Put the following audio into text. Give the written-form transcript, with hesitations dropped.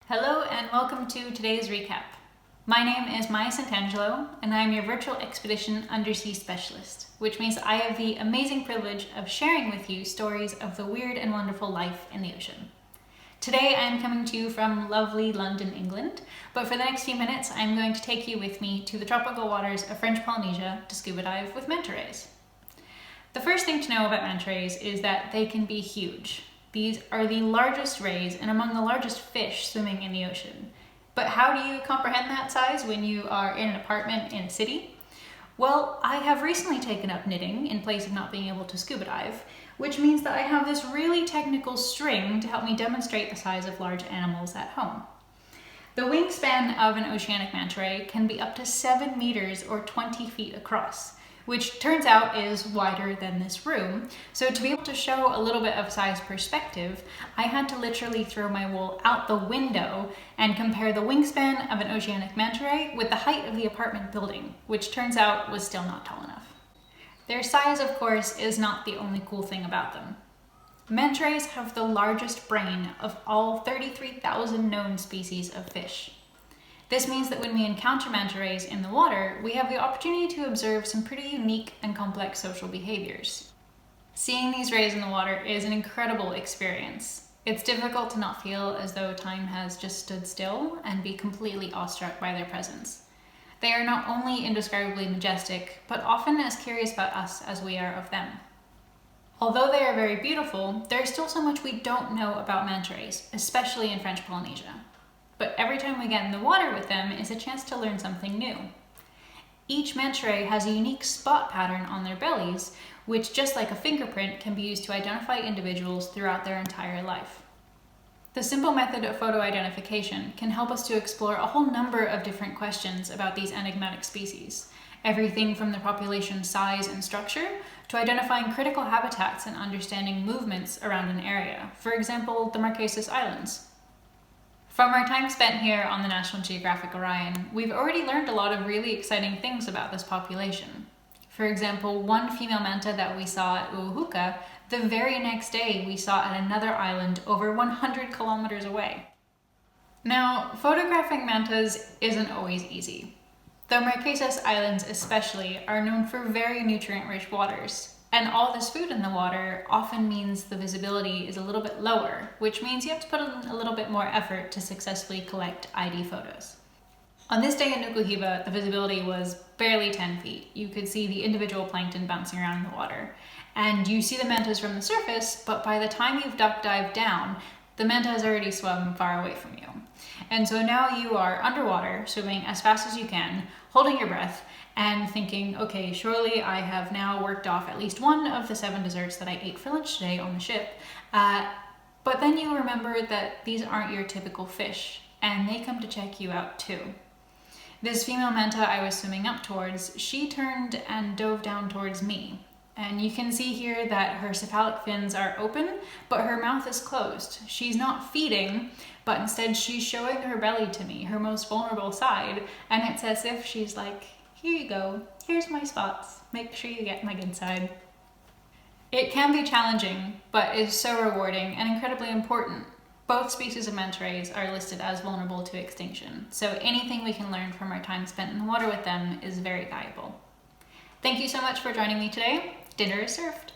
Hello and welcome to today's recap. My name is Maya Santangelo and I am your virtual expedition undersea specialist, which means I have the amazing privilege of sharing with you stories of the weird and wonderful life in the ocean. Today I am coming to you from lovely London, England, but for the next few minutes I'm going to take you with me to the tropical waters of French Polynesia to scuba dive with manta rays. The first thing to know about manta rays is that they can be huge. These are the largest rays and among the largest fish swimming in the ocean. But how do you comprehend that size when you are in an apartment in a city? Well, I have recently taken up knitting in place of not being able to scuba dive, which means that I have this really technical string to help me demonstrate the size of large animals at home. The wingspan of an oceanic manta ray can be up to 7 meters or 20 feet across, which turns out is wider than this room. So to be able to show a little bit of size perspective, I had to literally throw my wool out the window and compare the wingspan of an oceanic manta ray with the height of the apartment building, which turns out was still not tall enough. Their size, of course, is not the only cool thing about them. Manta rays have the largest brain of all 33,000 known species of fish. This means that when we encounter manta rays in the water, we have the opportunity to observe some pretty unique and complex social behaviors. Seeing these rays in the water is an incredible experience. It's difficult to not feel as though time has just stood still and be completely awestruck by their presence. They are not only indescribably majestic, but often as curious about us as we are of them. Although they are very beautiful, there is still so much we don't know about manta rays, especially in French Polynesia. But every time we get in the water with them is a chance to learn something new. Each manta ray has a unique spot pattern on their bellies, which, just like a fingerprint, can be used to identify individuals throughout their entire life. The simple method of photo identification can help us to explore a whole number of different questions about these enigmatic species, everything from their population size and structure to identifying critical habitats and understanding movements around an area, for example, the Marquesas Islands. From our time spent here on the National Geographic Orion, we've already learned a lot of really exciting things about this population. For example, one female manta that we saw at Uhuka, the very next day we saw at another island over 100 kilometers away. Now, photographing mantas isn't always easy. The Marquesas Islands especially are known for very nutrient-rich waters, and all this food in the water often means the visibility is a little bit lower, which means you have to put in a little bit more effort to successfully collect ID photos. On this day in Nukuhiva, the visibility was barely 10 feet. You could see the individual plankton bouncing around in the water. And you see the mantas from the surface, but by the time you've duck dived down, the manta has already swum far away from you. And so now you are underwater, swimming as fast as you can, holding your breath, and thinking, okay, surely I have now worked off at least one of the 7 desserts that I ate for lunch today on the ship. But then you remember that these aren't your typical fish, and they come to check you out too. This female manta I was swimming up towards, she turned and dove down towards me. And you can see here that her cephalic fins are open, but her mouth is closed. She's not feeding, but instead she's showing her belly to me, her most vulnerable side, and it's as if she's like, here you go, here's my spots, make sure you get my good side. It can be challenging, but is so rewarding and incredibly important. Both species of manta rays are listed as vulnerable to extinction, so anything we can learn from our time spent in the water with them is very valuable. Thank you so much for joining me today. Dinner is served.